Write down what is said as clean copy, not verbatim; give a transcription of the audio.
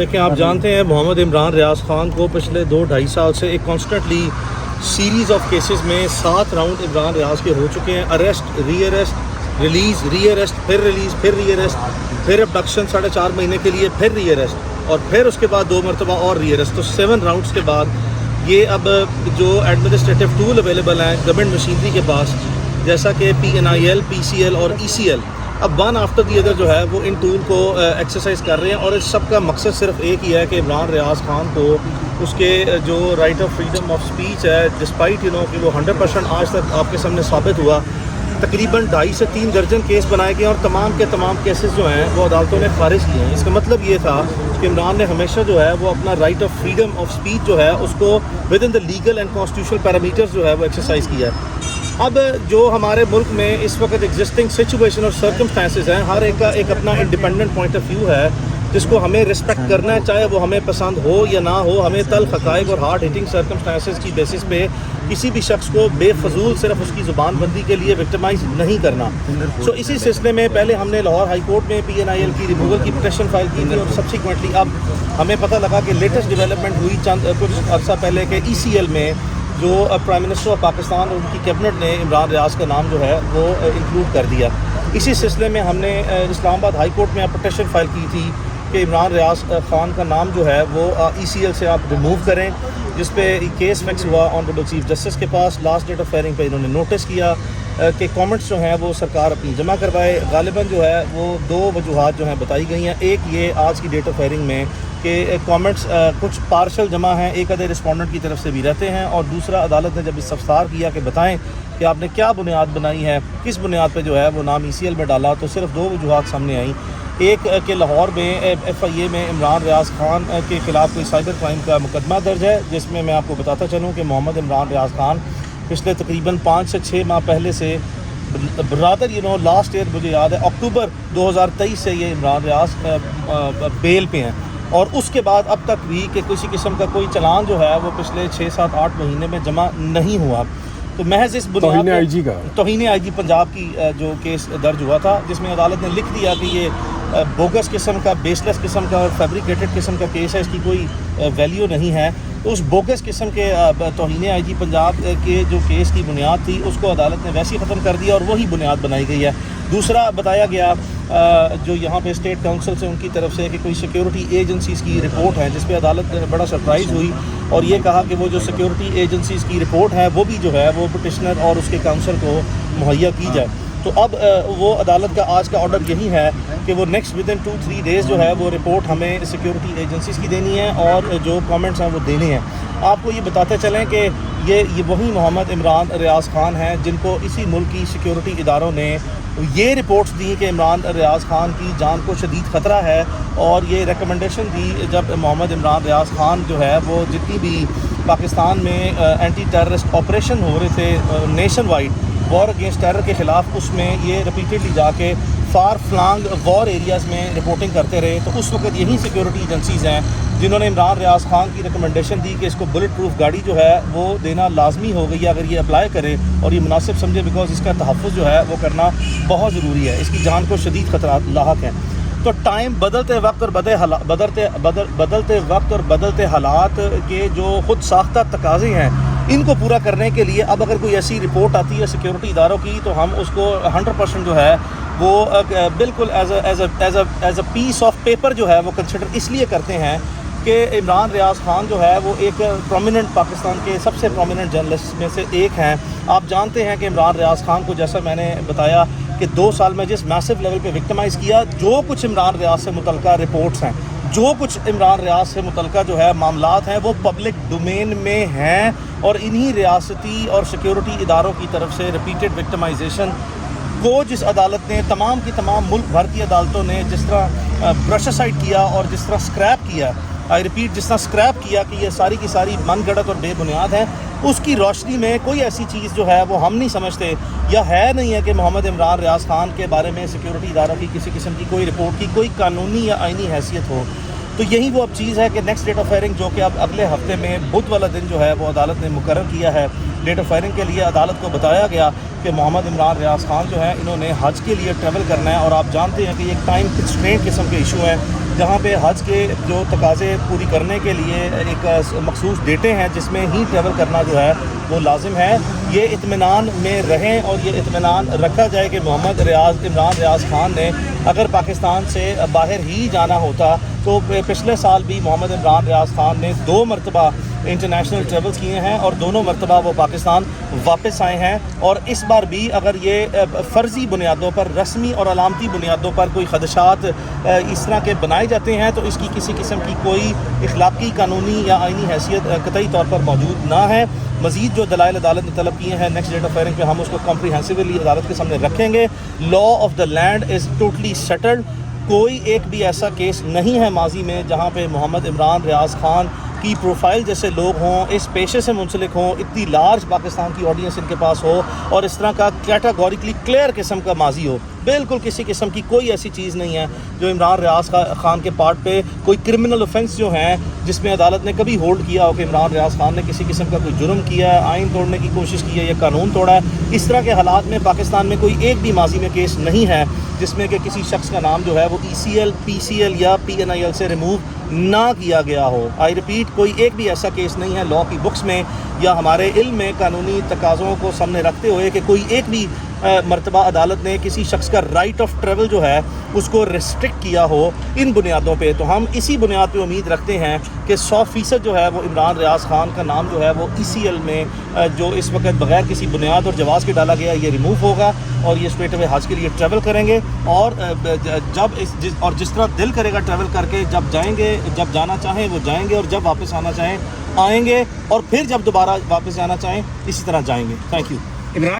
دیکھیں آپ جانتے ہیں محمد عمران ریاض خان کو پچھلے 2-2.5 سال سے ایک کانسٹنٹلی سیریز آف کیسز میں 7 راؤنڈ عمران ریاض کے ہو چکے ہیں. اریسٹ، ری اریسٹ، ریلیز، ری اریسٹ، پھر ریلیز، پھر ری اریسٹ، پھر ابڈکشن 4.5 مہینے کے لیے، پھر ری اریسٹ اور پھر اس کے بعد 2 مرتبہ اور ری اریسٹ. تو 7 راؤنڈس کے بعد یہ اب جو ایڈمنسٹریٹو ٹول اویلیبل ہیں گورنمنٹ مشینری کے پاس، جیسا کہ PNIL، PCL اور ECL، اب ون آفٹر دی ادر جو ہے وہ ان ٹول کو ایکسرسائز کر رہے ہیں. اور اس سب کا مقصد صرف ایک ہی ہے کہ عمران ریاض خان کو اس کے جو right of freedom of speech ہے، ڈسپائٹ کہ وہ 100% آج تک آپ کے سامنے ثابت ہوا. تقریباً 2.5 سے 3 درجن کیس بنائے گئے اور تمام کے تمام کیسز جو ہیں وہ عدالتوں نے خارج کیے ہیں. اس کا مطلب یہ تھا کہ عمران نے ہمیشہ جو ہے وہ اپنا right of freedom of speech جو ہے اس کو with in the legal and constitutional parameters جو ہے وہ ایکسرسائز کیا ہے. اب جو ہمارے ملک میں اس وقت ایگزسٹنگ سچویشن اور سرکمسٹانسز ہیں، ہر ایک کا ایک اپنا انڈیپینڈنٹ پوائنٹ آف ویو ہے جس کو ہمیں رسپیکٹ کرنا ہے، چاہے وہ ہمیں پسند ہو یا نہ ہو. ہمیں تلخ حقائق اور ہارڈ ہٹنگ سرکمسٹانسز کی بیسس پہ کسی بھی شخص کو بے فضول صرف اس کی زبان بندی کے لیے وکٹمائز نہیں کرنا. سو اسی سلسلے میں پہلے ہم نے لاہور ہائی کورٹ میں PNIL کی ریموول کی پٹیشن فائل کی تھی اور سبسیکوینٹلی اب ہمیں پتہ لگا کہ لیٹسٹ ڈیولپمنٹ ہوئی چند کچھ عرصہ پہلے کہ ECL میں جو پرائم منسٹر آف پاکستان اور ان کی کیبنٹ نے عمران ریاض کا نام جو ہے وہ انکلوڈ کر دیا. اسی سلسلے میں ہم نے اسلام آباد ہائی کورٹ میں پٹیشن فائل کی تھی کہ عمران ریاض خان کا نام جو ہے وہ ECL سے آپ ریموو کریں، جس پہ کیس فیکس ہوا آنریبل چیف جسٹس کے پاس. لاسٹ ڈیٹ آف ہیئرنگ پہ انہوں نے نوٹس کیا کہ کامنٹس جو ہیں وہ سرکار اپنی جمع کروائے. غالباً جو ہے وہ 2 وجوہات جو ہیں بتائی گئی ہیں. ایک یہ آج کی ڈیٹ آف ہیئرنگ میں کہ کامنٹس کچھ پارشل جمع ہیں، ایک آدھے رسپونڈنٹ کی طرف سے بھی رہتے ہیں، اور دوسرا عدالت نے جب استفسار کیا کہ بتائیں کہ آپ نے کیا بنیاد بنائی ہے، کس بنیاد پہ جو ہے وہ نام ECL میں ڈالا، تو صرف 2 وجوہات سامنے آئیں. ایک کہ لاہور میں FIA میں عمران ریاض خان کے خلاف کوئی سائبر کرائم کا مقدمہ درج ہے، جس میں آپ کو بتاتا چلوں کہ محمد عمران ریاض خان پچھلے تقریباً 5 سے 6 ماہ پہلے سے برادر لاسٹ ایئر مجھے یاد ہے اکتوبر 2023 سے یہ عمران ریاض بیل پہ ہیں، اور اس کے بعد اب تک بھی کہ کسی قسم کا کوئی چلان جو ہے وہ پچھلے 6-7-8 مہینے میں جمع نہیں ہوا. تو محض اس بنیاد توہین IG پنجاب کی جو کیس درج ہوا تھا، جس میں عدالت نے لکھ دیا کہ یہ بوگس قسم کا، بیس لیس قسم کا اور فیبریکیٹڈ قسم کا کیس ہے، اس کی کوئی ویلیو نہیں ہے. تو اس بوگس قسم کے توہین IG پنجاب کے جو کیس کی بنیاد تھی اس کو عدالت نے ویسے ہی ختم کر دیا اور وہی بنیاد بنائی گئی ہے. دوسرا بتایا گیا جو یہاں پہ اسٹیٹ کاؤنسل سے ان کی طرف سے کہ کوئی سیکیورٹی ایجنسیز کی رپورٹ ہے، جس پہ عدالت بڑا سرپرائز ہوئی اور یہ کہا کہ وہ جو سیکیورٹی ایجنسیز کی رپورٹ ہے وہ بھی جو ہے وہ پٹیشنر اور اس کے کاؤنسل کو مہیا کی جائے. تو اب وہ عدالت کا آج کا آرڈر یہی ہے کہ وہ نیکسٹ ود ان 2-3 ڈیز جو ہے وہ رپورٹ ہمیں سیکیورٹی ایجنسیز کی دینی ہے اور جو کامنٹس ہیں وہ دینے ہیں. آپ کو یہ بتاتے چلیں کہ یہ وہی محمد عمران ریاض خان ہیں جن کو اسی ملک کی سیکیورٹی اداروں نے یہ رپورٹس دی کہ عمران ریاض خان کی جان کو شدید خطرہ ہے، اور یہ ریکمنڈیشن دی جب محمد عمران ریاض خان جو ہے وہ جتنی بھی پاکستان میں اینٹی ٹیررسٹ آپریشن ہو رہے تھے nation wide war against terror کے خلاف، اس میں یہ ریپیٹڈلی جا کے فار فلانگ وار ایریاز میں رپورٹنگ کرتے رہے. تو اس وقت یہی سیکیورٹی ایجنسیز ہیں جنہوں نے عمران ریاض خان کی ریکمنڈیشن دی کہ اس کو بلٹ پروف گاڑی جو ہے وہ دینا لازمی ہو گئی ہے اگر یہ اپلائی کرے اور یہ مناسب سمجھے، بیکاز اس کا تحفظ جو ہے وہ کرنا بہت ضروری ہے، اس کی جان کو شدید خطرات لاحق ہیں. تو ٹائم بدلتے وقت اور بدلتے حالات کے جو خود ساختہ تقاضے ہیں ان کو پورا کرنے کے لیے اب اگر کوئی ایسی رپورٹ آتی ہے سیکیورٹی اداروں کی تو ہم اس کو 100% جو ہے وہ بالکل as a piece of paper جو ہے وہ کنسیڈر اس لیے کرتے ہیں کہ عمران ریاض خان جو ہے وہ ایک پرومیننٹ پاکستان کے سب سے پرومیننٹ جرنلسٹ میں سے ایک ہیں. آپ جانتے ہیں کہ عمران ریاض خان کو جیسا میں نے بتایا کہ 2 سال میں جس میسو لیول پہ وکٹمائز کیا، جو کچھ عمران ریاض سے متعلقہ رپورٹس ہیں، جو کچھ عمران ریاض سے متعلقہ جو ہے معاملات ہیں وہ پبلک ڈومین میں ہیں، اور انہی ریاستی اور سیکیورٹی اداروں کی طرف سے ریپیٹڈ وکٹمائزیشن کو جس عدالت نے تمام کی تمام ملک بھر کی عدالتوں نے جس طرح برش اسائڈ کیا اور جس طرح اسکریپ کیا، جس طرح اسکریپ کیا کہ یہ ساری کی ساری من گھڑت اور بے بنیاد ہیں، اس کی روشنی میں کوئی ایسی چیز جو ہے وہ ہم نہیں سمجھتے یا ہے نہیں ہے کہ محمد عمران ریاض خان کے بارے میں سیکیورٹی اداروں کی کسی قسم کی کوئی رپورٹ کی کوئی قانونی یا آئینی حیثیت ہو. تو یہی وہ اب چیز ہے کہ نیکسٹ ڈیٹ آف ہیئرنگ جو کہ اب اگلے ہفتے میں بدھ والا دن جو ہے وہ عدالت نے مقرر کیا ہے. ڈیٹ آف ہیئرنگ کے لیے عدالت کو بتایا گیا کہ محمد عمران ریاض خان جو ہے انہوں نے حج کے لیے ٹریول کرنا ہے، اور آپ جانتے ہیں کہ یہ ایک ٹائم کنسٹرینٹ قسم کے ایشو ہیں. جہاں پہ حج کے جو تقاضے پوری کرنے کے لیے ایک مخصوص ڈیٹیں ہیں جس میں ہی ٹریول کرنا جو ہے وہ لازم ہے. یہ اطمینان میں رہیں اور یہ اطمینان رکھا جائے کہ عمران ریاض خان نے اگر پاکستان سے باہر ہی جانا ہوتا تو پچھلے سال بھی محمد عمران ریاض خان نے 2 مرتبہ انٹرنیشنل ٹریولز کیے ہیں اور دونوں مرتبہ وہ پاکستان واپس آئے ہیں. اور اس بار بھی اگر یہ فرضی بنیادوں پر، رسمی اور علامتی بنیادوں پر کوئی خدشات اس طرح کے بنائے جاتے ہیں تو اس کی کسی قسم کی کوئی اخلاقی، قانونی یا آئینی حیثیت قطعی طور پر موجود نہ ہے. مزید جو دلائل عدالت نے طلب کیے ہیں نیکسٹ ڈیٹ آف ہیئرنگ پہ ہم اس کو کمپریہنسولی عدالت کے سامنے رکھیں گے. Law of the land is totally settled. کوئی ایک بھی ایسا کیس نہیں ہے ماضی میں جہاں پہ محمد عمران ریاض خان کی پروفائل جیسے لوگ ہوں، اس پیشے سے منسلک ہوں، اتنی لارج پاکستان کی آڈینس ان کے پاس ہو اور اس طرح کا کیٹاگوریکلی کلیئر قسم کا ماضی ہو. بالکل کسی قسم کی کوئی ایسی چیز نہیں ہے جو عمران ریاض خان کے پارٹ پہ کوئی کرمنل اوفینس جو ہیں جس میں عدالت نے کبھی ہولڈ کیا ہو کہ عمران ریاض خان نے کسی قسم کا کوئی جرم کیا ہے، آئین توڑنے کی کوشش کی ہے یا قانون توڑا ہے. اس طرح کے حالات میں پاکستان میں کوئی ایک بھی ماضی میں کیس نہیں ہے جس میں کہ کسی شخص کا نام جو ہے وہ ECL، PCL یا PNIL سے ریموو نہ کیا گیا ہو. آئی ریپیٹ، کوئی ایک بھی ایسا کیس نہیں ہے لا کی بکس میں یا ہمارے علم میں قانونی تقاضوں کو سامنے رکھتے ہوئے کہ کوئی ایک بھی مرتبہ عدالت نے کسی شخص کا رائٹ آف ٹریول جو ہے اس کو ریسٹرکٹ کیا ہو ان بنیادوں پہ. تو ہم اسی بنیاد پہ امید رکھتے ہیں کہ 100% جو ہے وہ عمران ریاض خان کا نام جو ہے وہ ECL میں جو اس وقت بغیر کسی بنیاد اور جواز کے ڈالا گیا یہ ریموو ہوگا اور یہ اسٹریٹ اوے حج کے لیے ٹریول کریں گے. اور جس طرح دل کرے گا ٹریول کر کے، جب جائیں گے، جب جانا چاہیں وہ جائیں گے اور جب واپس آنا چاہیں آئیں گے اور پھر جب دوبارہ واپس جانا چاہیں اسی طرح جائیں گے. Thank you.